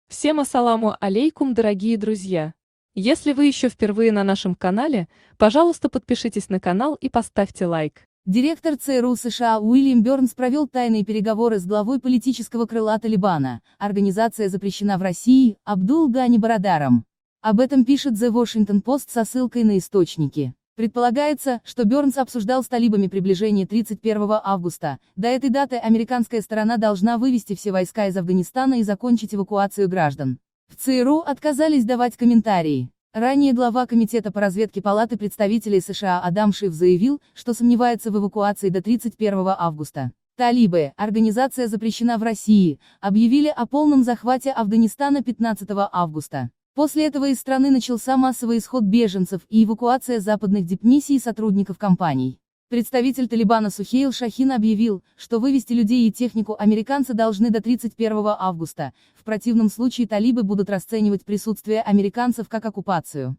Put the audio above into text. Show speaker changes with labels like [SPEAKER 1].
[SPEAKER 1] Всем ассаламу алейкум, дорогие друзья! Если вы еще впервые на нашем канале, пожалуйста, подпишитесь на канал и поставьте лайк.
[SPEAKER 2] Директор ЦРУ США Уильям Бёрнс провел тайные переговоры с главой политического крыла Талибана, организация запрещена в России, Абдул-Гани Барадаром. Об этом пишет The Washington Post со ссылкой на источники. Предполагается, что Бёрнс обсуждал с талибами приближение 31 августа. До этой даты американская сторона должна вывести все войска из Афганистана и закончить эвакуацию граждан. В ЦРУ отказались давать комментарии. Ранее глава Комитета по разведке Палаты представителей США Адам Шиф заявил, что сомневается в эвакуации до 31 августа. Талибы, организация запрещена в России, объявили о полном захвате Афганистана 15 августа. После этого из страны начался массовый исход беженцев и эвакуация западных дипмиссий и сотрудников компаний. Представитель Талибана Сухейл Шахин объявил, что вывести людей и технику американцы должны до 31 августа, в противном случае талибы будут расценивать присутствие американцев как оккупацию.